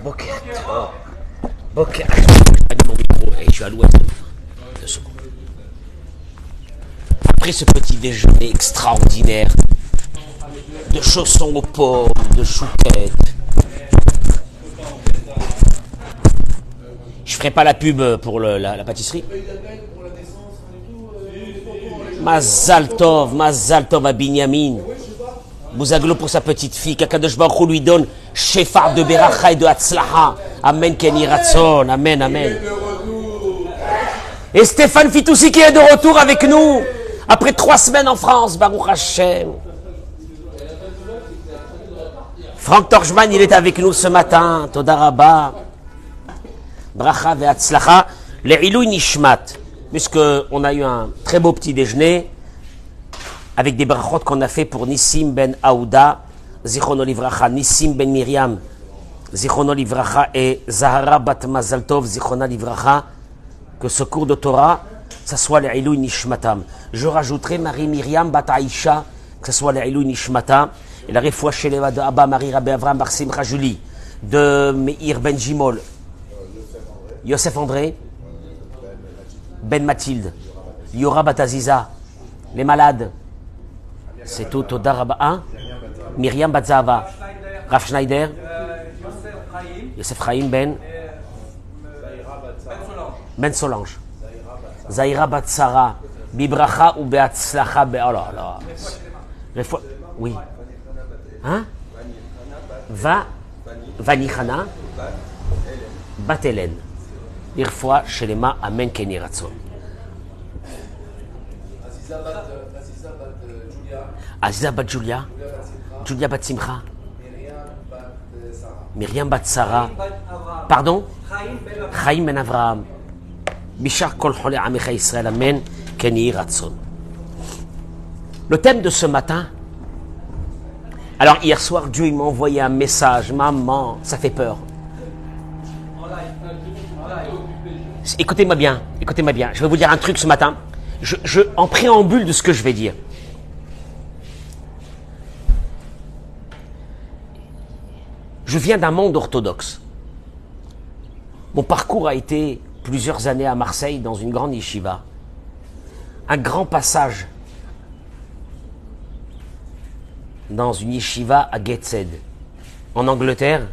Boker Tov. Boker. Mon micro, je suis à l'ouest. 2 secondes. Après ce petit déjeuner extraordinaire, de chaussons aux pommes, de chouquettes, je ferai pas la pub pour la pâtisserie. Mazal Tov à Binyamin. Bouzaglo pour sa petite fille, qu'Akadosh Baruch Hu lui donne Shefar de Beracha et de Hatzlaha. Amen, Kenny Ratson. Amen, amen. Et Stéphane Fitoussi qui est de retour avec nous, après 3 semaines en France, Baruch Hashem. Franck Torchman, il est avec nous ce matin, Toda Rabba. Bracha ve Hatzlaha, les Ilou Nishmat, puisqu'on a eu un très beau petit déjeuner, avec des brachot qu'on a fait pour Nissim ben Aouda, Zichrono Livracha, Nissim ben Miriam, Zichrono Livracha, et Zahara bat Mazal Tov, Zichrono Livracha, que ce cours de Torah, ça soit les Ilou Nishmatam. Je rajouterai Marie Myriam bat Aïcha, que ce soit les Ilou Nishmatam, et la Refoua Sheleva de Abba Marie Rabbi Avram Bar Simcha Julie, de Meir ben Jimol, Yosef André, Ben Mathilde, Yora bat Aziza, les malades, c'est tout, Toda Rabba, hein? Myriam bat Zahava, Rav Schneider, Yosef Chaim Ben Solange, Zahira bat Sarah, Bibracha ou Beatzlacha, oh là là, oui, hein? Vani Chana, bat Hélène, Irfoua Shelema, Amen Kenny Ratson. Aziza bat Julia, Julia bat Simcha, Myriam bat Sarah, pardon, Chaim ben Avraham, Bishar kol chole amecha Israël, Amen, Kenny Ratson. Le thème de ce matin, alors hier soir, Dieu il m'a envoyé un message, maman, ça fait peur. Écoutez-moi bien, je vais vous dire un truc ce matin, en préambule de ce que je vais dire. Je viens d'un monde orthodoxe. Mon parcours a été plusieurs années à Marseille, dans une grande yeshiva. Un grand passage dans une yeshiva à Gateshead, en Angleterre,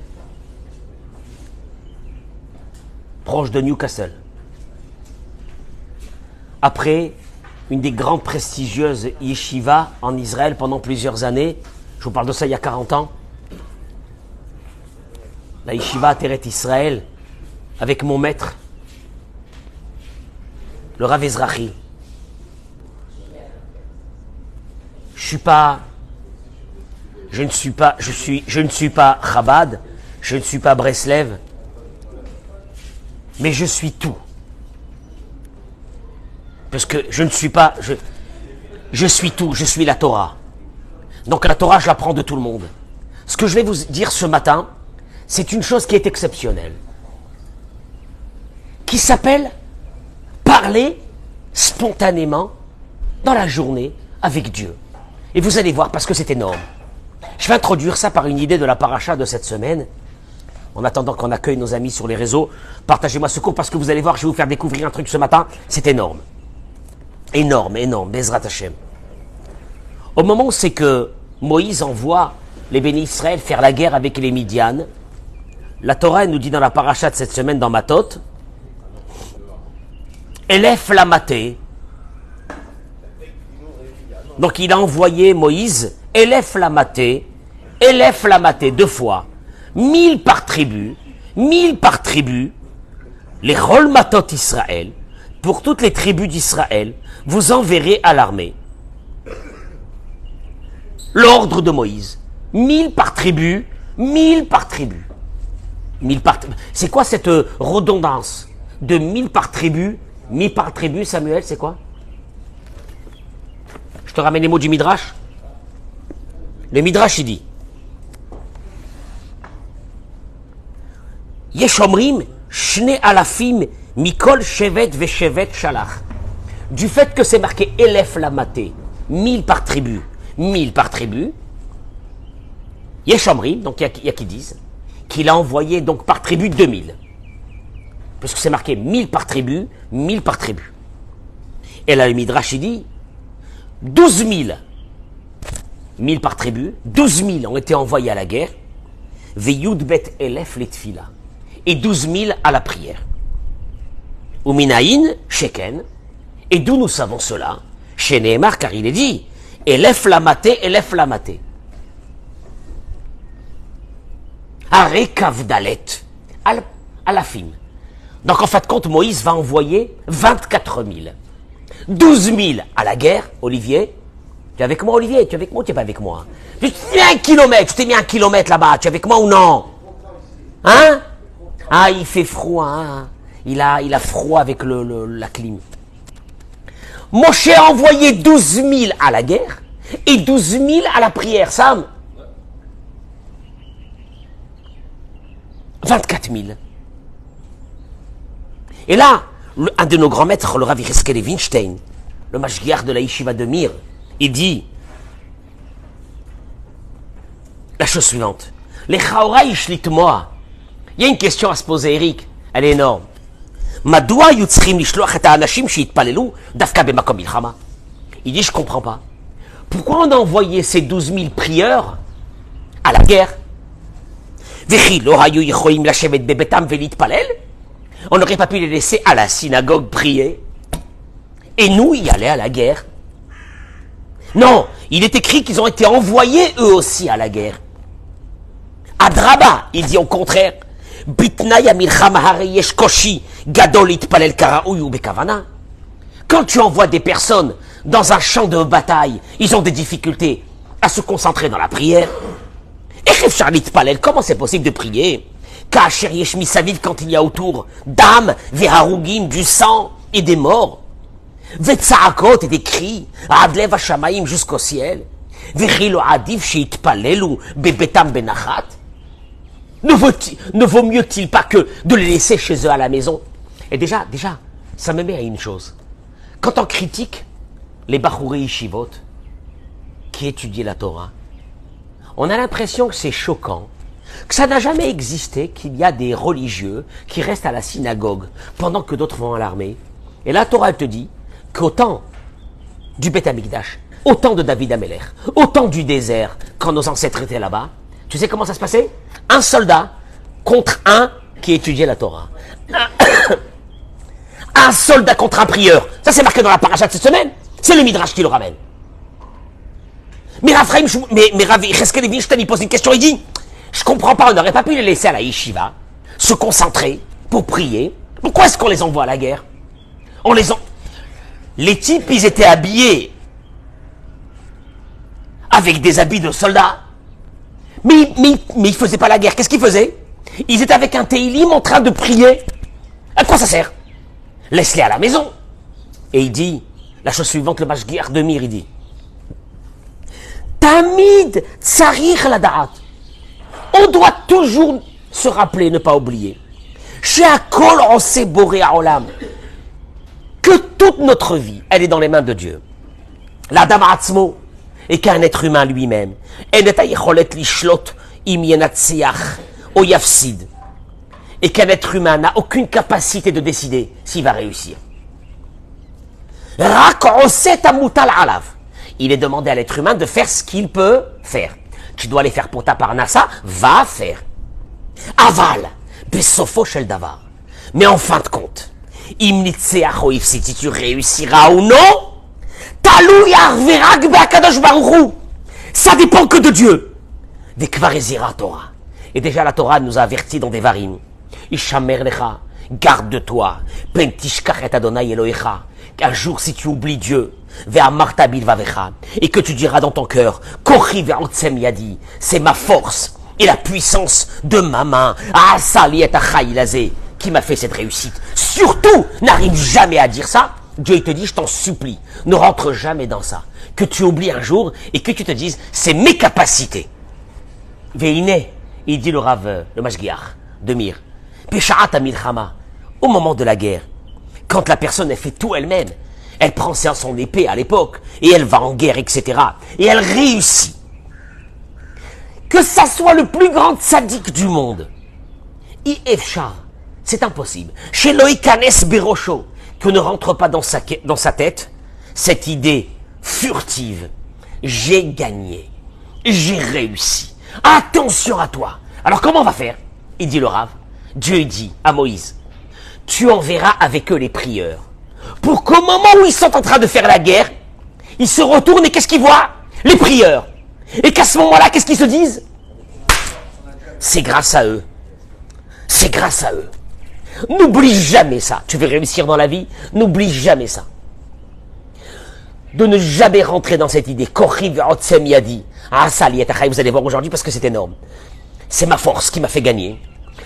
proche de Newcastle. Après, une des grandes prestigieuses yeshivas en Israël pendant plusieurs années, je vous parle de ça il y a 40 ans, la yeshiva Ateret Israël, avec mon maître, le Rav Ezrahi. Je ne suis pas Chabad, je ne suis pas Breslev, mais je suis tout. Parce que je ne suis pas, je suis tout, je suis la Torah. Donc la Torah, je la prends de tout le monde. Ce que je vais vous dire ce matin, c'est une chose qui est exceptionnelle, qui s'appelle parler spontanément dans la journée avec Dieu. Et vous allez voir, parce que c'est énorme. Je vais introduire ça par une idée de la paracha de cette semaine. En attendant qu'on accueille nos amis sur les réseaux, partagez-moi ce cours parce que vous allez voir, je vais vous faire découvrir un truc ce matin, c'est énorme. Énorme, Bezrat Hashem. Au moment où c'est que Moïse envoie les bénis Israël faire la guerre avec les Midian, la Torah nous dit dans la paracha de cette semaine dans Matot, Elef la maté. Donc il a envoyé Moïse, Elef la maté, 2 fois, 1000 par tribu, les Chol Matot Israël, pour toutes les tribus d'Israël, vous enverrez à l'armée. L'ordre de Moïse, 1000 par tribu, 1000 par tribu. C'est quoi cette redondance de 1000 par tribu, 1000 par tribu, Samuel, c'est quoi? Je te ramène les mots du Midrash. Le Midrash, il dit Yeshomrim, Shne Alafim, Mikol Shevet Veshevet Shalach. Du fait que c'est marqué Elef Lamaté, 1000 par tribu, Yeshomrim, donc il y a qui disent, qu'il a envoyé donc par tribu 2000. Parce que c'est marqué 1000 par tribu, 1000 par tribu. Et là, le Midrash, il dit 12 000, 1000 par tribu, 12 000 ont été envoyés à la guerre, Veyud bet elef letfila, et 12 000 à la prière. Uminaïn, Sheken, et d'où nous savons cela? Chez Nehemar, car il est dit, elef lamaté, elef lamaté. Arekav dalet, à la fin. Donc en fait, compte, Moïse va envoyer 24 000. 12 000 à la guerre, Olivier. Tu es avec moi, Olivier? Tu es avec moi ou tu n'es pas avec moi? Tu t'es mis 1 kilomètre, tu t'es mis 1 kilomètre là-bas. Tu es avec moi ou non? Hein? Ah, il fait froid. Hein? Il a froid avec la clim. Moshe a envoyé 12 000 à la guerre et 12 000 à la prière. Sam? 24 000. Et là, un de nos grands maîtres, le Rav Yecheskel Levinstein, le mashgiach de la yeshiva de Mir, il dit la chose suivante. Les chaorai shlitmoa. Il y a une question à se poser, Eric. Elle est énorme. Madoua yutzrim lishloach et ha'anashim sheitpalelu dafka b'makom milchama. Il dit, je comprends pas. Pourquoi on a envoyé ces 12 000 prieurs à la guerre? Vechi lo hayu yicholim lashevet bebetam velitpalel. On n'aurait pas pu les laisser à la synagogue prier et nous y aller à la guerre. Non, il est écrit qu'ils ont été envoyés eux aussi à la guerre. Adraba, il dit au contraire, Bitnaya milchama hareyesh koshi gadol itpalel karaoui ou bekavana. Quand tu envoies des personnes dans un champ de bataille, ils ont des difficultés à se concentrer dans la prière. Et itpalel, comment c'est possible de prier? Kacher yesh misaviv, quand il y a autour d'âmes, veharugim, du sang et des morts. Vetsaakot et des cris, adlev hashamaim jusqu'au ciel. Vechilo adif sheitpalelu bebetam benachat. Ne vaut mieux-il pas que de les laisser chez eux à la maison? Et déjà, ça me met à une chose. Quand on critique les Bachourei Yeshivot qui étudient la Torah, on a l'impression que c'est choquant, que ça n'a jamais existé, qu'il y a des religieux qui restent à la synagogue pendant que d'autres vont à l'armée. Et la Torah, elle te dit qu'au temps du Beth Amikdash, au temps de David Améler, au temps du désert, quand nos ancêtres étaient là-bas, tu sais comment ça se passait? Un soldat contre un qui étudiait la Torah. Un soldat contre un prieur. Ça, c'est marqué dans la paracha de cette semaine. C'est le Midrash qui le ramène. Mais Rav Yecheskel Levinstein, il pose une question, il dit, je comprends pas, on n'aurait pas pu les laisser à la yeshiva, se concentrer pour prier. Pourquoi est-ce qu'on les envoie à la guerre? Les types, ils étaient habillés avec des habits de soldats. Mais ils faisaient pas la guerre. Qu'est-ce qu'ils faisaient? Ils étaient avec un Teilim en train de prier. À quoi ça sert? Laisse-les à la maison. Et il dit, la chose suivante, le mashgiach de Mir, il dit, Tamid tsarich lada'at. On doit toujours se rappeler, ne pas oublier, chez Akol on sait boré à Olam, que toute notre vie, elle est dans les mains de Dieu. L'Adam Atzmo, et qu'un être humain lui-même, et qu'un être humain n'a aucune capacité de décider s'il va réussir. Il est demandé à l'être humain de faire ce qu'il peut faire. Tu dois les faire pour ta parnassa, va faire. Aval, besofo shel davar. Mais en fin de compte, si tu réussiras ou non, ça dépend que de Dieu. Torah. Et déjà la Torah nous a avertis dans des varim. Ishamer lecha, garde de toi. Pentishkach et Adonai Elohecha. Qu'un jour si tu oublies Dieu, ve'amarta bilvavecha, et que tu diras dans ton cœur, Kochi ve'otzem yadi, c'est ma force et la puissance de ma main, Asali et achayilazé, qui m'a fait cette réussite. Surtout, n'arrive jamais à dire ça. Dieu il te dit, je t'en supplie, ne rentre jamais dans ça. Que tu oublies un jour et que tu te dises, c'est mes capacités. Veine, il dit le Rav, le Mashgiach de Mir, Peshaat Milchama, au moment de la guerre, quand la personne elle fait tout elle-même, elle prend son épée à l'époque et elle va en guerre, etc. Et elle réussit. Que ça soit le plus grand tzaddik du monde, I-Efshar, c'est impossible. Chez Loïkanes Berosho, que ne rentre pas dans sa tête cette idée furtive. J'ai gagné. J'ai réussi. Attention à toi. Alors comment on va faire? Il dit le Rav. Dieu dit à Moïse, tu enverras avec eux les prieurs. Pour qu'au moment où ils sont en train de faire la guerre, ils se retournent et qu'est-ce qu'ils voient? Les prieurs. Et qu'à ce moment-là, qu'est-ce qu'ils se disent? C'est grâce à eux. C'est grâce à eux. N'oublie jamais ça. Tu veux réussir dans la vie? N'oublie jamais ça. De ne jamais rentrer dans cette idée. Vous allez voir aujourd'hui parce que c'est énorme. C'est ma force qui m'a fait gagner.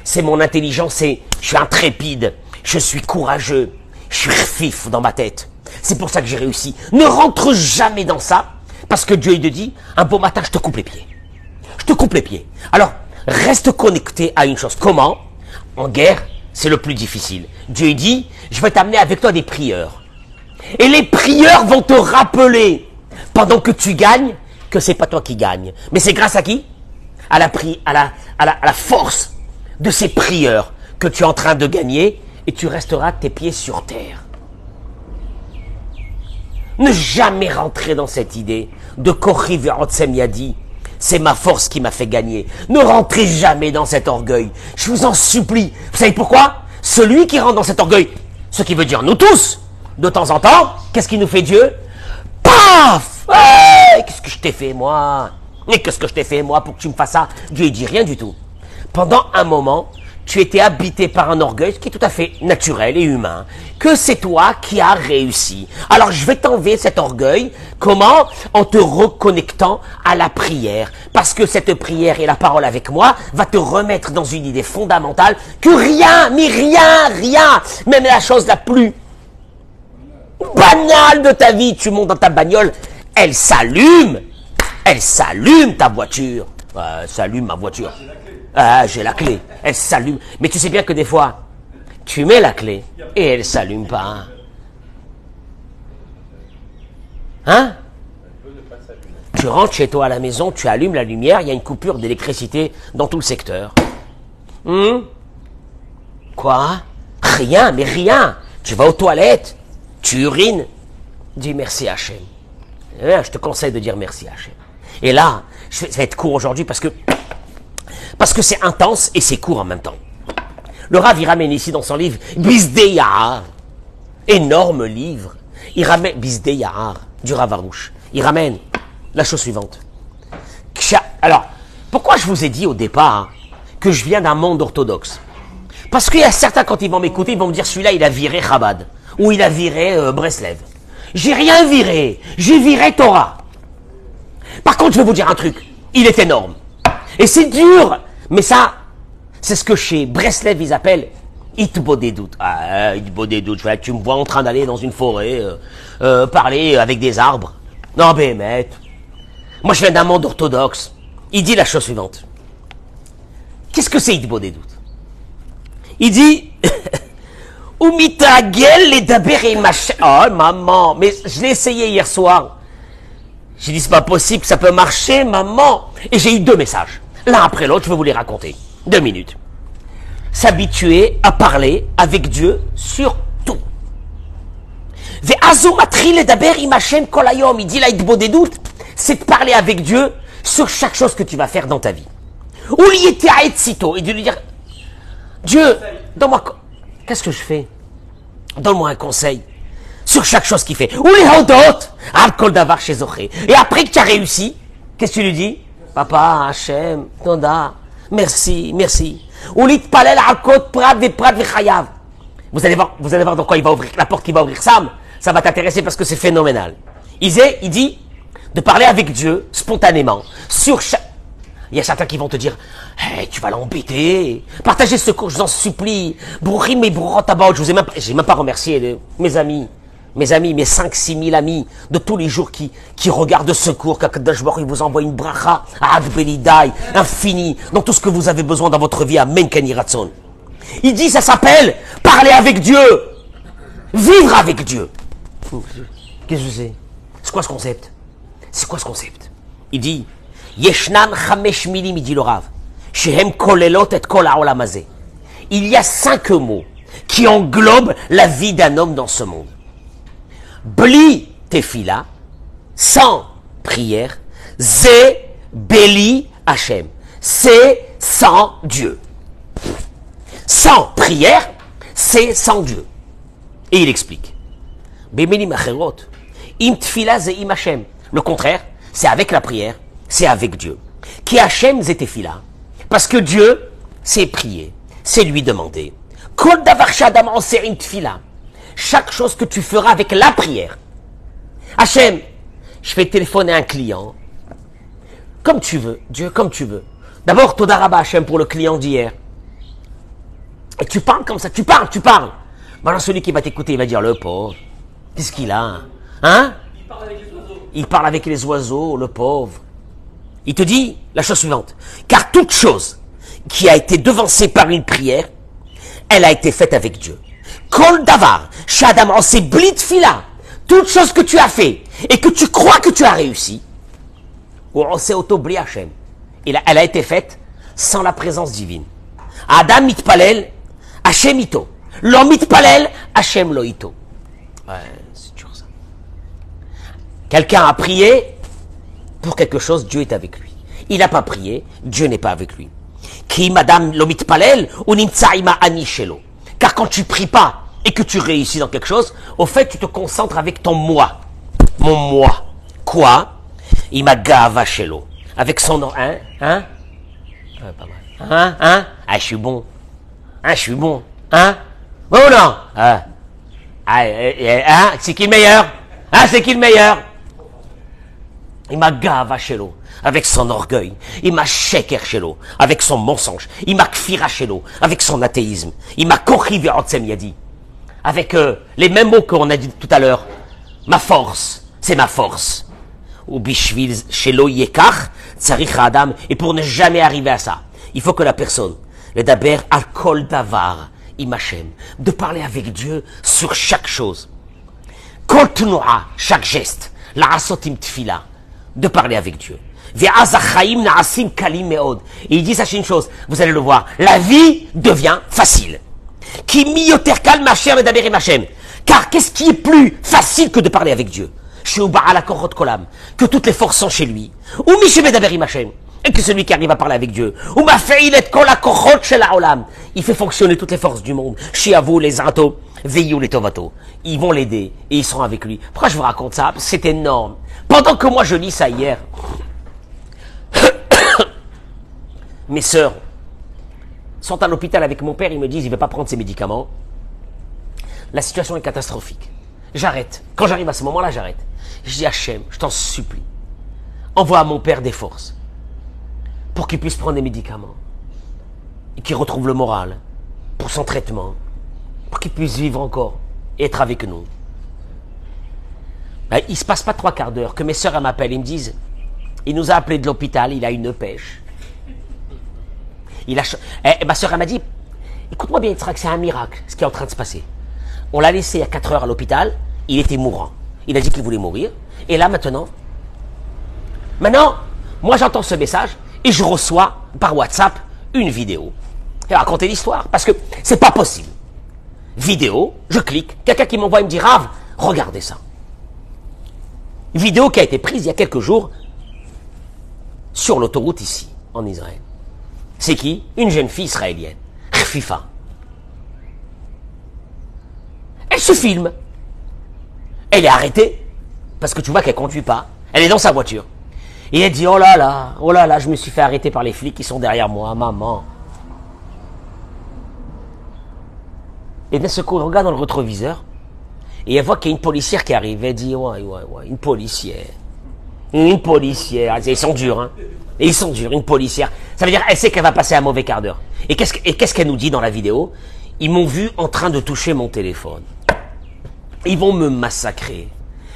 C'est mon intelligence, je suis intrépide, je suis courageux, je suis fif dans ma tête. C'est pour ça que j'ai réussi. Ne rentre jamais dans ça, parce que Dieu il te dit, un beau matin, je te coupe les pieds. Je te coupe les pieds. Alors, reste connecté à une chose. Comment? En guerre, c'est le plus difficile. Dieu il dit, je vais t'amener avec toi des prieurs. Et les prieurs vont te rappeler, pendant que tu gagnes, que c'est pas toi qui gagne. Mais c'est grâce à qui? À la force de ces prieurs que tu es en train de gagner et tu resteras tes pieds sur terre. Ne jamais rentrer dans cette idée de Kochi ve'otsem yadi. C'est ma force qui m'a fait gagner. Ne rentrez jamais dans cet orgueil. Je vous en supplie. Vous savez pourquoi? Celui qui rentre dans cet orgueil, ce qui veut dire nous tous, de temps en temps, qu'est-ce qui nous fait Dieu? Paf! Hey, qu'est-ce que je t'ai fait moi? Et qu'est-ce que je t'ai fait moi pour que tu me fasses ça? Dieu il dit rien du tout. Pendant un moment, tu étais habité par un orgueil, ce qui est tout à fait naturel et humain, que c'est toi qui as réussi. Alors je vais t'enlever cet orgueil, comment? En te reconnectant à la prière. Parce que cette prière et la parole avec moi va te remettre dans une idée fondamentale que rien, mais rien, même la chose la plus banale de ta vie, tu montes dans ta bagnole, elle s'allume ta voiture. S'allume ma voiture. Ah, j'ai la clé. Elle s'allume. Mais tu sais bien que des fois, tu mets la clé et elle s'allume pas. Hein? Tu rentres chez toi à la maison, tu allumes la lumière, il y a une coupure d'électricité dans tout le secteur. Quoi? Rien, mais rien. Tu vas aux toilettes, tu urines. Dis merci Hachem. Je te conseille de dire merci Hachem. Et là, ça va être court aujourd'hui parce que c'est intense et c'est court en même temps. Le Rav, il ramène ici dans son livre Bisdei Yahar, énorme livre. Il ramène Bisdei Yahar du Rav Arush. Il ramène la chose suivante. Alors, pourquoi je vous ai dit au départ que je viens d'un monde orthodoxe? Parce qu'il y a certains, quand ils vont m'écouter, ils vont me dire celui-là, il a viré Chabad ou il a viré Breslev. J'ai rien viré, j'ai viré Torah. Par contre, je vais vous dire un truc, il est énorme. Et c'est dur, mais ça, c'est ce que chez Breslev, ils appellent Itbodedut. Ah, Itbodedut, tu me vois en train d'aller dans une forêt, parler avec des arbres. Non, Béhémet. Moi, je viens d'un monde orthodoxe. Il dit la chose suivante. Qu'est-ce que c'est Itbodedut? Il dit... Umitagel les daber et machin. Oh, maman, mais je l'ai essayé hier soir. J'ai dit, c'est pas possible, ça peut marcher, maman. Et j'ai eu 2 messages. L'un après l'autre, je vais vous les raconter. 2 minutes. S'habituer à parler avec Dieu sur tout. Il dit là, des doutes, c'est de parler avec Dieu sur chaque chose que tu vas faire dans ta vie. Ou il était à Etzito, et de lui dire, Dieu, donne-moi, qu'est-ce que je fais? Donne-moi un conseil sur chaque chose qu'il fait. Ou les hodot, al-kol davar chez Zoché. Et après que tu as réussi, qu'est-ce que tu lui dis? Papa, Hachem, Tonda, merci. Ou l'itpalel al-kot prad vechayav. Vous allez voir dans quoi il va ouvrir, la porte qui va ouvrir Sam. Ça va t'intéresser parce que c'est phénoménal. Il dit de parler avec Dieu spontanément sur chaque... Il y a certains qui vont te dire, hey, tu vas l'embêter. Partagez ce cours, je vous en supplie. Brouchim et Brouchotabaot, j'ai même pas remercié mes amis, mes 5-6 000 amis de tous les jours qui regardent ce cours, qu'Akadosh Baruch Hu vous envoie une bracha, à Adbelidai, infini, dans tout ce que vous avez besoin dans votre vie, Amen Kani Ratson. Il dit, ça s'appelle parler avec Dieu. Vivre avec Dieu. Qu'est-ce que c'est? C'est quoi ce concept? Il dit, Yeshnan chamesh milim, il dit le Rav, shehem kolelot et kol haolam hazeh. il y a 5 mots qui englobent la vie d'un homme dans ce monde. Bli tefila, sans prière, ze beli Hachem, c'est sans Dieu. Sans prière, c'est sans Dieu. Et il explique. Bemilim acherot, im tefila ze im Hachem. Le contraire, c'est avec la prière, c'est avec Dieu. Ki Hachem ze tefila. Parce que Dieu, c'est prier, c'est lui demander. Kol davar shadam anser im tefila. Chaque chose que tu feras avec la prière. Hachem, je vais téléphoner à un client. Comme tu veux, Dieu, comme tu veux. D'abord, Toda Rabba Hachem pour le client d'hier. Et tu parles comme ça, tu parles. Maintenant, celui qui va t'écouter, il va dire, le pauvre, qu'est-ce qu'il a? Hein? Il parle avec les oiseaux, le pauvre. Il te dit la chose suivante. Car toute chose qui a été devancée par une prière, elle a été faite avec Dieu. Kol davar, shadam anse blit fila. Toute chose que tu as fait et que tu crois que tu as réussi, ou anse auto bli Hachem. Elle a été faite sans la présence divine. Adam mitpalel, Hachem ito. L'homme mitpalel, Hachem lo ito. Ouais, c'est toujours ça. Quelqu'un a prié pour quelque chose, Dieu est avec lui. Il n'a pas prié, Dieu n'est pas avec lui. Ki madame lo mitpalel, ou nimtsa ima ani shelo. Car quand tu pries pas et que tu réussis dans quelque chose, au fait, tu te concentres avec ton moi. Mon moi. Quoi? Ima gava shelo. Avec son nom, hein? Pas mal. Ah, je suis bon. Je suis bon. Bon ou non? C'est qui le meilleur? C'est qui le meilleur? Il m'a gava shelo, avec son orgueil. Il m'a sheker shelo, avec son mensonge. Il m'a kfira shelo, avec son athéisme. Il m'a kochi ve'otzem yadi, avec les mêmes mots qu'on a dit tout à l'heure. Ma force, c'est ma force. Ou bishvil shelo yekach, tsarich adam. Et pour ne jamais arriver à ça, il faut que la personne, le daber al kol davar, imachem, de parler avec Dieu sur chaque chose. Kol tnoa, chaque geste, la asotim tfila, de parler avec Dieu. Et il dit, sachez une chose, vous allez le voir, la vie devient facile. Car qu'est-ce qui est plus facile que de parler avec Dieu? Que toutes les forces sont chez lui. Et que celui qui arrive à parler avec Dieu. Il fait fonctionner toutes les forces du monde. Les Ato, les Tovato. Ils vont l'aider et ils seront avec lui. Pourquoi je vous raconte ça? C'est énorme. Pendant que moi je lis ça hier, mes sœurs sont à l'hôpital avec mon père, ils me disent il ne veut pas prendre ses médicaments. La situation est catastrophique. J'arrête. Quand j'arrive à ce moment-là, j'arrête. Je dis Hachem, je t'en supplie, envoie à mon père des forces pour qu'il puisse prendre des médicaments et qu'il retrouve le moral pour son traitement, pour qu'il puisse vivre encore et être avec nous. Ben, il ne se passe pas 3/4 d'heure que mes sœurs m'appellent, ils me disent, il nous a appelé de l'hôpital, il a une pêche. Ma sœur elle m'a dit, écoute-moi bien, Yitzhak, c'est un miracle ce qui est en train de se passer. On l'a laissé à 4 heures à l'hôpital, il était mourant. Il a dit qu'il voulait mourir. Et là maintenant, moi j'entends ce message et je reçois par WhatsApp une vidéo. Et raconter l'histoire, parce que c'est pas possible. Vidéo, je clique, quelqu'un qui m'envoie, il me dit, Rav, regardez ça. Vidéo qui a été prise il y a quelques jours sur l'autoroute ici, en Israël. C'est qui? Une jeune fille israélienne, Khfifa. Elle se filme. Elle est arrêtée, parce que tu vois qu'elle ne conduit pas. Elle est dans sa voiture. Et elle dit, oh là là, je me suis fait arrêter par les flics qui sont derrière moi, maman. Et d'un seul coup, elle regarde dans le rétroviseur, et elle voit qu'il y a une policière qui arrive. Elle dit, ouais, une policière. Une policière. Ils sont durs, hein. Et ils sont durs, une policière. Ça veut dire, elle sait qu'elle va passer un mauvais quart d'heure. Et qu'est-ce qu'elle nous dit dans la vidéo? Ils m'ont vu en train de toucher mon téléphone. Ils vont me massacrer.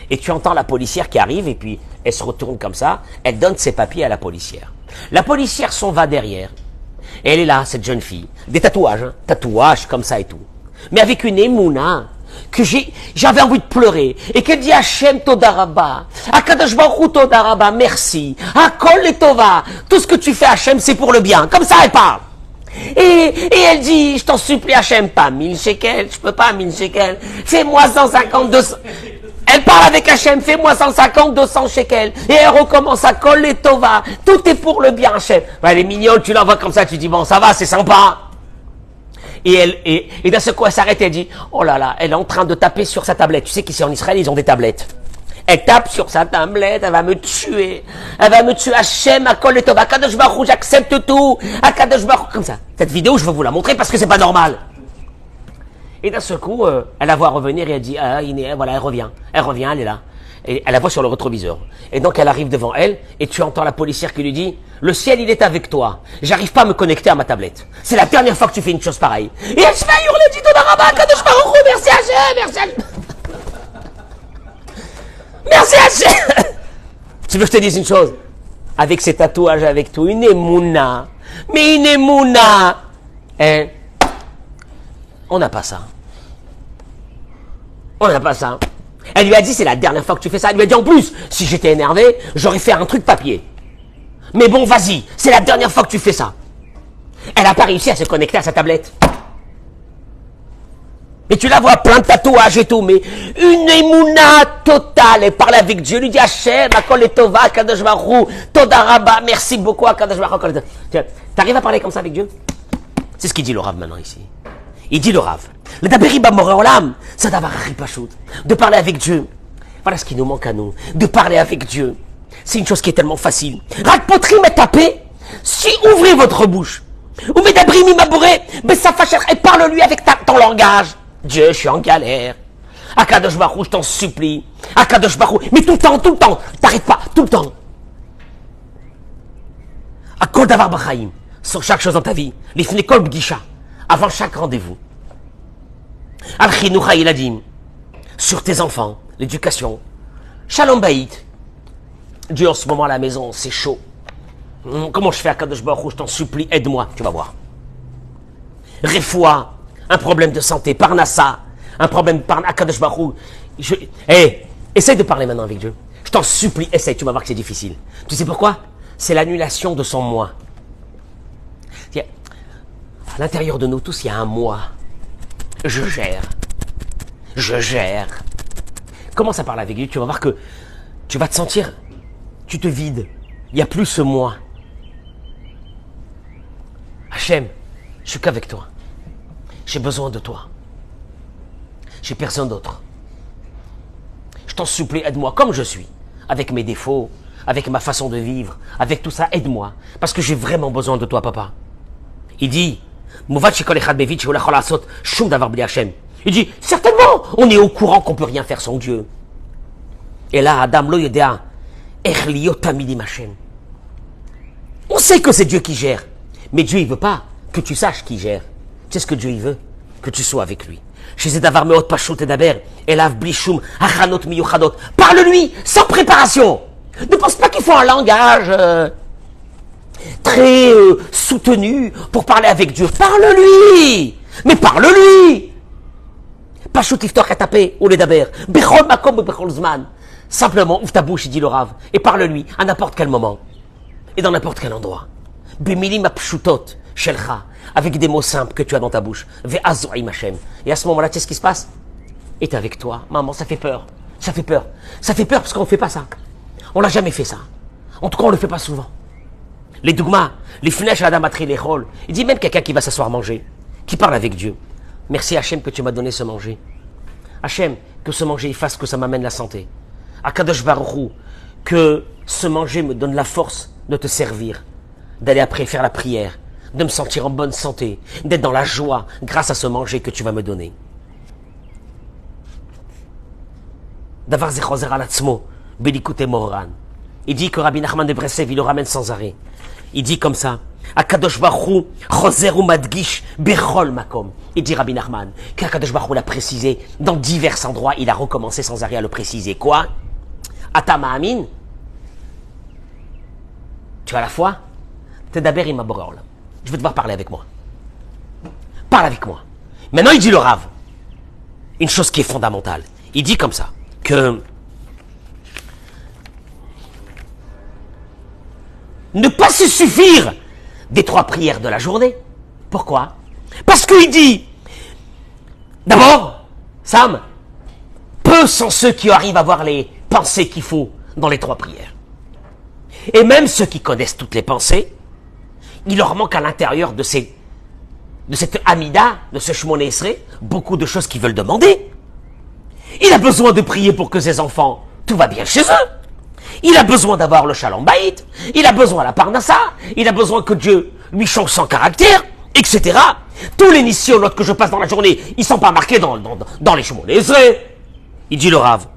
Et tu entends la policière qui arrive, et puis elle se retourne comme ça, elle donne ses papiers à la policière. La policière s'en va derrière. Et elle est là, cette jeune fille. Des tatouages, hein, tatouages comme ça et tout. Mais avec une émouna, que j'avais envie de pleurer, et qu'elle dit Hachem Toda Rabba, Akadosh Baruch Hu Toda Rabba, merci, Hakol et Tova, tout ce que tu fais Hachem c'est pour le bien, comme ça elle parle. Et elle dit, je t'en supplie Hachem, pas 1000 shekels, je peux pas 1000 shekels, fais-moi 150, 200. Elle parle avec Hachem, fais-moi 150, 200 shekels. Et elle recommence à coller Tova. Tout est pour le bien, Hachem. Ben, elle est mignonne, tu la vois comme ça, tu dis, bon, ça va, c'est sympa. Et d'un seul coup, elle s'arrête et elle dit, oh là là, elle est en train de taper sur sa tablette. Tu sais qu'ici en Israël, ils ont des tablettes. Elle tape sur sa tablette, elle va me tuer. Elle va me tuer, Hachem, à coller Tova. Akadosh Baruch Hu, j'accepte tout. Akadosh Baruch Hu, comme ça. Cette vidéo, je veux vous la montrer parce que c'est pas normal. Et d'un seul coup, elle la voit revenir et elle dit, voilà, elle revient, elle est là. Et elle la voit sur le rétroviseur. Et donc elle arrive devant elle, et tu entends la policière qui lui dit, le ciel il est avec toi, j'arrive pas à me connecter à ma tablette. C'est la dernière fois que tu fais une chose pareille. Et elle se met à hurler, dit Toda Rabba, Kadosh Baruch Hu, merci Hachem, merci Hachem. Merci Hachem. Tu veux que je te dise une chose? Avec ces tatouages, avec tout, une émouna. Mais une émouna. Hein? On n'a pas ça. On n'a pas ça. Elle lui a dit, c'est la dernière fois que tu fais ça. Elle lui a dit, en plus, si j'étais énervé, j'aurais fait un truc papier. Mais bon, vas-y, c'est la dernière fois que tu fais ça. Elle n'a pas réussi à se connecter à sa tablette. Et tu la vois, plein de tatouages et tout, mais une émouna totale. Elle parle avec Dieu, elle lui dit, Hachem, Akol et Tova, Kadosh Baruch Hu, Toda Rabba, merci beaucoup, Kadosh Baruch Hu. Tu arrives à parler comme ça avec Dieu? C'est ce qu'il dit le Rav maintenant ici. Il dit le Rav, le daberi bamoré olam, ça d'avoir ripachout, de parler avec Dieu. Voilà ce qui nous manque à nous, de parler avec Dieu. C'est une chose qui est tellement facile. Rakpotrim et tapé, si ouvrez votre bouche, ou medabri mimabouré, besafacher, et parle-lui avec ton langage. Dieu, je suis en galère. Akadosh Baruch Hu, je t'en supplie. Akadosh Baruch Hu, mais tout le temps, t'arrêtes pas, tout le temps. Akol davar b'chaim, sur chaque chose dans ta vie, l'ifnei kol b'gisha. Avant chaque rendez-vous. Al-Chinucha Iladim, sur tes enfants, l'éducation. Shalom Baït. Dieu, en ce moment à la maison, c'est chaud. Comment je fais à Kadosh Baruch Hu, je t'en supplie, aide-moi, tu vas voir. Refoua, un problème de santé, Parnassa, un problème par Kadosh Baruch Hu. Essaye de parler maintenant avec Dieu. Je t'en supplie, essaye, tu vas voir que c'est difficile. Tu sais pourquoi? C'est l'annulation de son moi. À l'intérieur de nous tous, il y a un moi. Je gère. Commence à parler avec Dieu, tu vas voir que tu vas te sentir, tu te vides. Il n'y a plus ce moi. Hachem, je suis qu'avec toi. J'ai besoin de toi. J'ai personne d'autre. Je t'en supplie, aide-moi comme je suis, avec mes défauts, avec ma façon de vivre, avec tout ça, aide-moi. Parce que j'ai vraiment besoin de toi, papa. Il dit, il dit, certainement, on est au courant qu'on ne peut rien faire sans Dieu. Et là, Adam lo yedea, on sait que c'est Dieu qui gère. Mais Dieu, il ne veut pas que tu saches qui gère. Tu sais ce que Dieu, il veut? Que tu sois avec lui. Parle-lui, sans préparation. Ne pense pas qu'il faut un langage très soutenu pour parler avec Dieu. Parle-lui. Mais parle-lui. Simplement, ouvre ta bouche, il dit le Rav, et parle-lui à n'importe quel moment et dans n'importe quel endroit. Avec des mots simples que tu as dans ta bouche. Et à ce moment-là, tu sais ce qui se passe? Et t'es avec toi. Maman, ça fait peur. Ça fait peur. Ça fait peur parce qu'on ne fait pas ça. On l'a jamais fait ça. En tout cas, on ne le fait pas souvent. Les dogmas, les flèches à la damatri, les rôles. Il dit même quelqu'un qui va s'asseoir manger, qui parle avec Dieu. Merci Hachem que tu m'as donné ce manger. Hachem, que ce manger il fasse que ça m'amène la santé. Akadosh Baruch Hu, que ce manger me donne la force de te servir, d'aller après faire la prière, de me sentir en bonne santé, d'être dans la joie grâce à ce manger que tu vas me donner. Davar zechozer al atzmo, belikute moran. Il dit que Rabbi Nachman de Breslev, il le ramène sans arrêt. Il dit comme ça, Akadosh Baruch Hu, chozer u madgish, bechol makom. Il dit Rabbi Nachman, qu'Akadosh Baruch Hu l'a précisé dans divers endroits, il a recommencé sans arrêt à le préciser. Quoi? Atama amin. Tu as la foi? Tedaber ima borol. Je veux devoir parler avec moi. Parle avec moi. Maintenant, il dit le Rav, une chose qui est fondamentale. Il dit comme ça, que ne pas se suffire des 3 prières de la journée. Pourquoi? Parce qu'il dit, d'abord, Sam, peu sont ceux qui arrivent à avoir les pensées qu'il faut dans les 3 prières. Et même ceux qui connaissent toutes les pensées, il leur manque à l'intérieur de cette Amida, de ce Shmoneh Esrei, beaucoup de choses qu'ils veulent demander. Il a besoin de prier pour que ses enfants, tout va bien chez eux. Il a besoin d'avoir le Shalom Bayit. Il a besoin de la Parnassa. Il a besoin que Dieu lui change son caractère, etc. Tous les nissions que je passe dans la journée, ils ne sont pas marqués dans les Shmoneh Esrei. Il dit le Rav.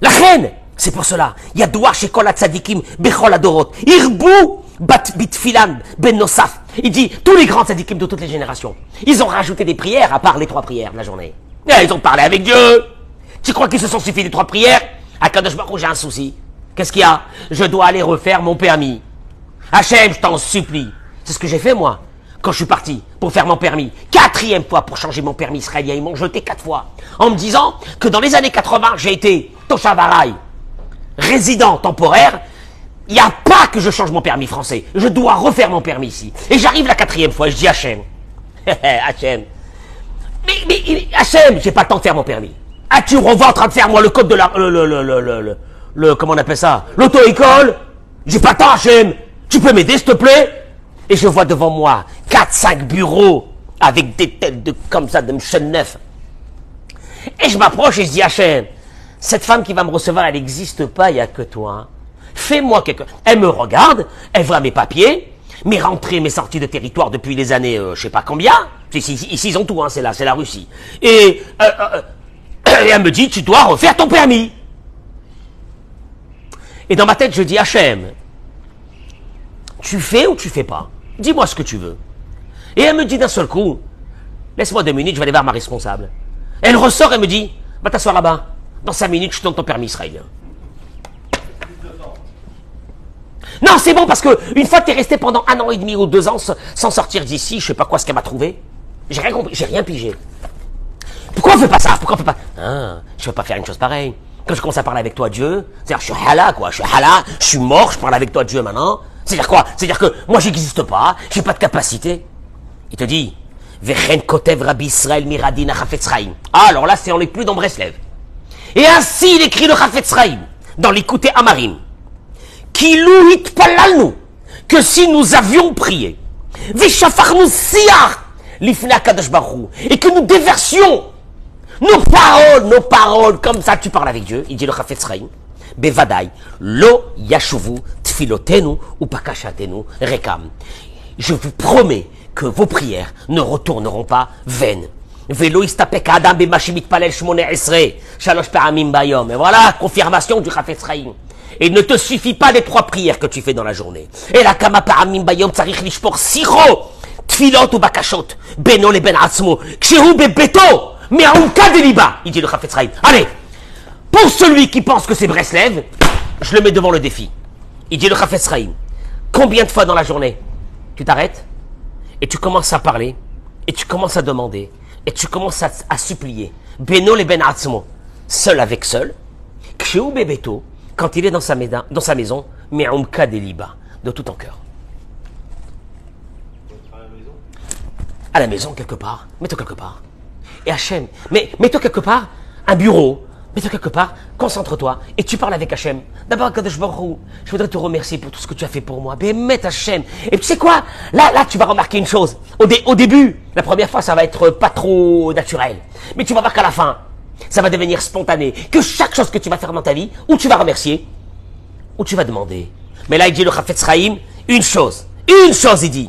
La reine, c'est pour cela. Yadoua shekol hatzadikim bechol adorot. Irbu bat bitfilan ben nosaf. Il dit, tous les grands tzadikim de toutes les générations, ils ont rajouté des prières à part les 3 prières de la journée. Et ils ont parlé avec Dieu. Tu crois qu'ils se sont suffis des 3 prières? À Kadosh Baruch Hu, j'ai un souci. Qu'est-ce qu'il y a? Je dois aller refaire mon permis. Hachem, je t'en supplie. C'est ce que j'ai fait, moi, quand je suis parti pour faire mon permis. 4e fois pour changer mon permis israélien. Ils m'ont jeté 4 fois. En me disant que dans les années 80, j'ai été Toshav Arai, résident temporaire. Il n'y a pas que je change mon permis français. Je dois refaire mon permis ici. Et j'arrive la 4e fois et je dis Hachem. Hachem. Mais Hachem, j'ai pas le temps de faire mon permis. Ah, tu revois en train de faire, moi, le code de la... comment on appelle ça? L'auto-école. J'ai pas le temps, Hachem. Tu peux m'aider, s'il te plaît? Et je vois devant moi 4-5 bureaux avec des têtes comme ça, de Mchen neuf. Et je m'approche et je dis, Hachem, cette femme qui va me recevoir, elle n'existe pas, il n'y a que toi. Fais-moi quelque... Elle me regarde, elle voit mes papiers, mes rentrées, mes sorties de territoire depuis les années, je sais pas combien. Ici, ils ont tout, hein, c'est la Russie. Et elle me dit, tu dois refaire ton permis. Et dans ma tête, je dis, Hachem, tu fais ou tu fais pas? Dis-moi ce que tu veux. Et elle me dit d'un seul coup, laisse-moi 2 minutes, je vais aller voir ma responsable. Elle ressort et me dit, va t'asseoir là-bas. Dans 5 minutes, je te donne ton permis israélien. Non, c'est bon, parce que une fois que tu es resté pendant 1 an et demi ou 2 ans sans sortir d'ici, je sais pas quoi ce qu'elle m'a trouvé. J'ai rien compris, j'ai rien pigé. Pourquoi on fait pas ça? Pourquoi on fait pas... Ah, je peux pas faire une chose pareille. Quand je commence à parler avec toi, Dieu, c'est-à-dire je suis hala, quoi. Je suis hala, je suis mort, je parle avec toi, Dieu, maintenant. C'est-à-dire quoi? C'est-à-dire que moi, j'existe pas, j'ai pas de capacité. Il te dit, Vechen kotev Rabbi Israël miradin Chafetz Chaim. Ah, alors là, on n'est plus dans Breslev. Et ainsi, il écrit le Chafetz Chaim, dans l'écouté Amarim. Kilou hitpalalnu, que si nous avions prié, Veshafachnu siach, lifna Kadosh Baruch Hu, et que nous déversions nos paroles, comme ça, tu parles avec Dieu, il dit le Chafetz Chaim, Bevadai, lo yashuvu tfilotenu ou pakashatenu rekam. Je vous promets que vos prières ne retourneront pas vaines. Velo istapek adam bemashimit palel shmoneh esrei shalosh paramim bayom. Et voilà, confirmation du Chafetz Chaim. Et il ne te suffit pas des 3 prières que tu fais dans la journée. Et la kama paramim bayom tsarich lishpor sicho tfilot ou bakashot beno le ben atzmo kshehu bebeto me'aumka deliba. Il dit le Chafetz Chaim. Allez, pour celui qui pense que c'est Breslev, je le mets devant le défi. Il dit le Chafetz Chaim. Combien de fois dans la journée tu t'arrêtes et tu commences à parler et tu commences à demander et tu commences à supplier. Beno le ben atzmo, seul avec seul. Kshehu bebeto, quand il est dans sa maison, me'aumka deliba, de tout ton cœur. À la maison, quelque part. Mets-toi quelque part. Et Hachem, mets-toi quelque part, un bureau, mets-toi quelque part, concentre-toi, et tu parles avec Hachem. D'abord, Kadosh Baruch Hu, je voudrais te remercier pour tout ce que tu as fait pour moi. Bémet Hachem. Et tu sais quoi? Là, tu vas remarquer une chose. Au début, la première fois, ça va être pas trop naturel. Mais tu vas voir qu'à la fin, ça va devenir spontané. Que chaque chose que tu vas faire dans ta vie, ou tu vas remercier, ou tu vas demander. Mais là, il dit le Chafetz Chaim, une chose, il dit.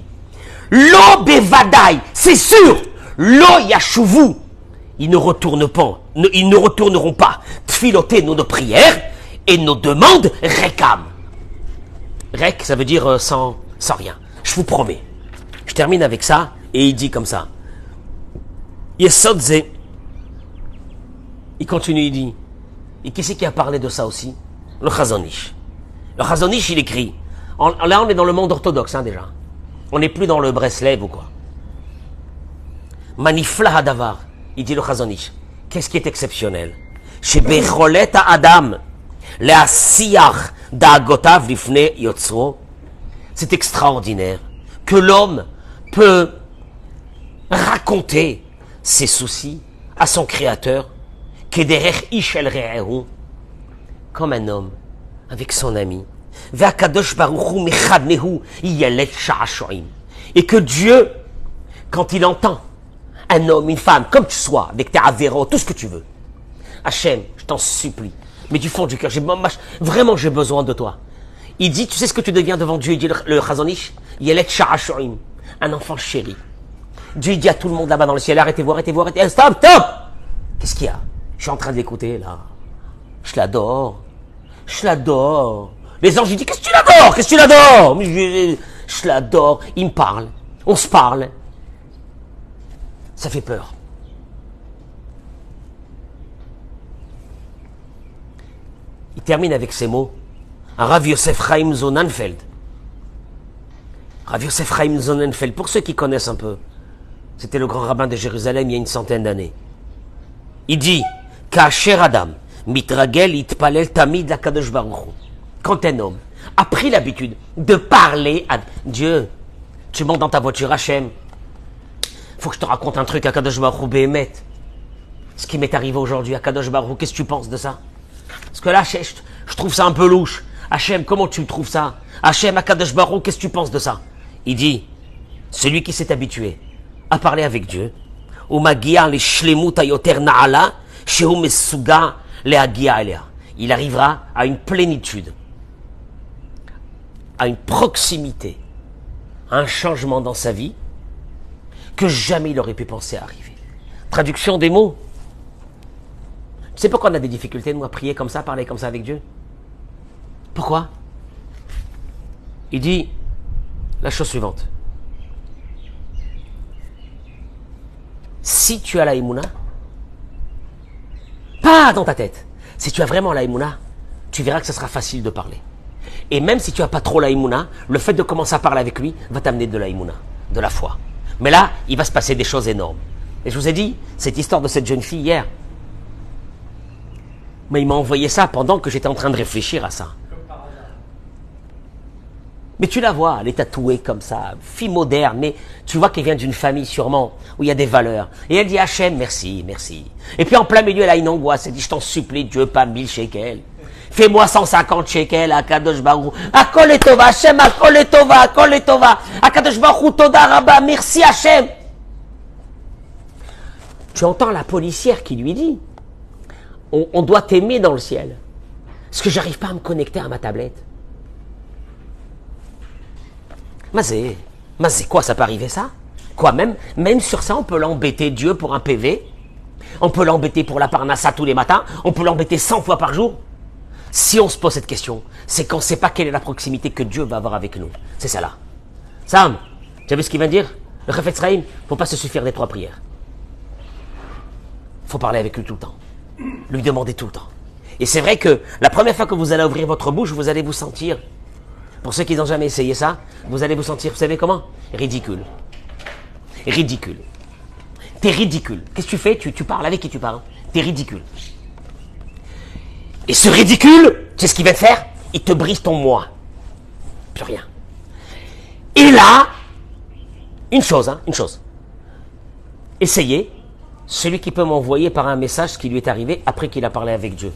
Lo bevadai, c'est sûr. Lo yashuvu. Ils ne retourneront pas tfiloter nos prières et nos demandes rekam. Rek, ça veut dire sans rien. Je vous promets. Je termine avec ça et il dit comme ça. Yesodze. Il continue, il dit. Et qui c'est qui a parlé de ça aussi? Le Chazon Ish. Le Chazon Ish, il écrit. Là, on est dans le monde orthodoxe, déjà. On n'est plus dans le Breslev ou quoi. Manifla hadavar. Il dit le Chazon Ish. Qu'est-ce qui est exceptionnel? Chez Becholet Adam, le'asiyach da'agotav lifne yotzro. C'est extraordinaire que l'homme peut raconter ses soucis à son créateur, comme un homme avec son ami. Et que Dieu, quand il entend un homme, une femme, comme tu sois, avec tes avéros, tout ce que tu veux, Hachem, je t'en supplie, mais du fond du cœur, vraiment j'ai besoin de toi. Il dit, tu sais ce que tu deviens devant Dieu, il dit le Chazonish, Yelet Sha'ashu'im, un enfant chéri. Dieu dit à tout le monde là-bas dans le ciel, arrêtez-vous, stop, stop. Qu'est-ce qu'il y a? Je suis en train de l'écouter là. Je l'adore. Les anges, ils disent, qu'est-ce que tu l'adores? Je l'adore. Il me parle. On se parle. Ça fait peur. Il termine avec ces mots. Rav Yosef Chaim Sonnenfeld. Rav Yosef Chaim Sonnenfeld, pour ceux qui connaissent un peu, c'était le grand rabbin de Jérusalem il y a une centaine d'années. Il dit, Ka'asher Adam, mitragel itpalel tamid lakadosh baruch hu. Quand un homme a pris l'habitude de parler à Dieu, tu montes dans ta voiture, Hachem, faut que je te raconte un truc à Kadosh Baruch Hu, Béhémet. Ce qui m'est arrivé aujourd'hui à Kadosh Baruch Hu, qu'est-ce que tu penses de ça? Parce que là, je trouve ça un peu louche. Hachem, comment tu trouves ça? Hachem, à Kadosh Baruch Hu, qu'est-ce que tu penses de ça? Il dit, celui qui s'est habitué à parler avec Dieu, il arrivera à une plénitude, à une proximité, à un changement dans sa vie que jamais il aurait pu penser arriver. Traduction des mots. Tu sais pourquoi on a des difficultés, nous, à prier comme ça, à parler comme ça avec Dieu? Pourquoi? Il dit la chose suivante. Si tu as la Emouna, pas dans ta tête, si tu as vraiment la Emouna, tu verras que ce sera facile de parler. Et même si tu n'as pas trop la Emouna, le fait de commencer à parler avec lui va t'amener de la Emouna, de la foi. Mais là, il va se passer des choses énormes. Et je vous ai dit, cette histoire de cette jeune fille hier, mais il m'a envoyé ça pendant que j'étais en train de réfléchir à ça. Mais tu la vois, elle est tatouée comme ça, fille moderne, mais tu vois qu'elle vient d'une famille sûrement où il y a des valeurs. Et elle dit, Hachem, merci, merci. Et puis en plein milieu, elle a une angoisse, elle dit, je t'en supplie, Dieu, pas 1000 shekels. Fais-moi 150 shekels à Kadosh Baruch. Akol etova, Hachem, akol etova. Akadosh Baruch, toda rabba, merci Hachem. Tu entends la policière qui lui dit, on doit t'aimer dans le ciel. Est-ce que j'arrive pas à me connecter à ma tablette? Mazé, quoi, ça peut arriver ça? Quoi, même sur ça, on peut l'embêter Dieu pour un PV, on peut l'embêter pour la parnassa tous les matins, on peut l'embêter 100 fois par jour. Si on se pose cette question, c'est qu'on ne sait pas quelle est la proximité que Dieu va avoir avec nous. C'est ça là. Sam, tu as vu ce qu'il vient de dire? Le Chafetz Chaim, il ne faut pas se suffire des 3 prières. Il faut parler avec lui tout le temps. Lui demander tout le temps. Et c'est vrai que la première fois que vous allez ouvrir votre bouche, vous allez vous sentir, pour ceux qui n'ont jamais essayé ça, vous allez vous sentir, vous savez comment? Ridicule. Ridicule. T'es ridicule. Qu'est-ce que tu fais? Tu parles avec qui tu parles? T'es ridicule. Et ce ridicule, tu sais ce qu'il va te faire? Il te brise ton moi. Plus rien. Et là, une chose. Essayez, celui qui peut m'envoyer par un message ce qui lui est arrivé après qu'il a parlé avec Dieu.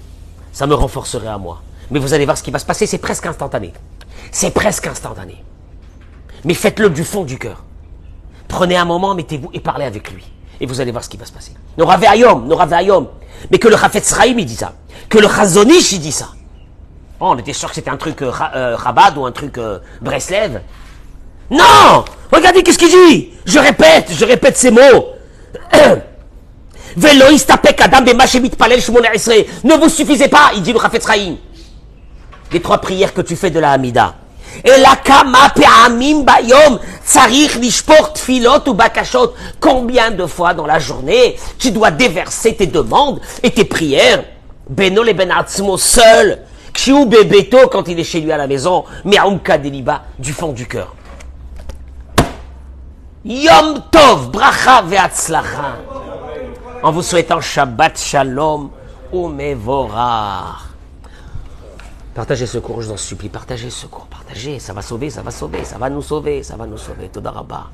Ça me renforcerait à moi. Mais vous allez voir ce qui va se passer, c'est presque instantané. Mais faites-le du fond du cœur. Prenez un moment, mettez-vous et parlez avec lui. Et vous allez voir ce qui va se passer. Nora Ve'ayom. Mais que le Chafetz Chaim, il dit ça. Que le Chazonish, il dit ça. Oh, on était sûr que c'était un truc Chabad ou un truc Breslev. Non! Regardez qu'est-ce qu'il dit! Je répète ces mots. Ne vous suffisez pas, il dit le Chafetz Chaim. Les 3 prières que tu fais de la Hamida. Et la kama pe'amim bayom tsarich lishpor tfilot ou bakashot. Combien de fois dans la journée tu dois déverser tes demandes et tes prières? Beno le ben atzmo seul. Kshiu bebeto quand il est chez lui à la maison. Me'umka deliba du fond du cœur. Yom tov bracha ve'atzlacha. En vous souhaitant Shabbat Shalom ou Mevorach. Partagez ce cours, je vous en supplie. Partagez ce cours, partagez. Ça va sauver, ça va sauver, ça va nous sauver, ça va nous sauver. Toda Rabba.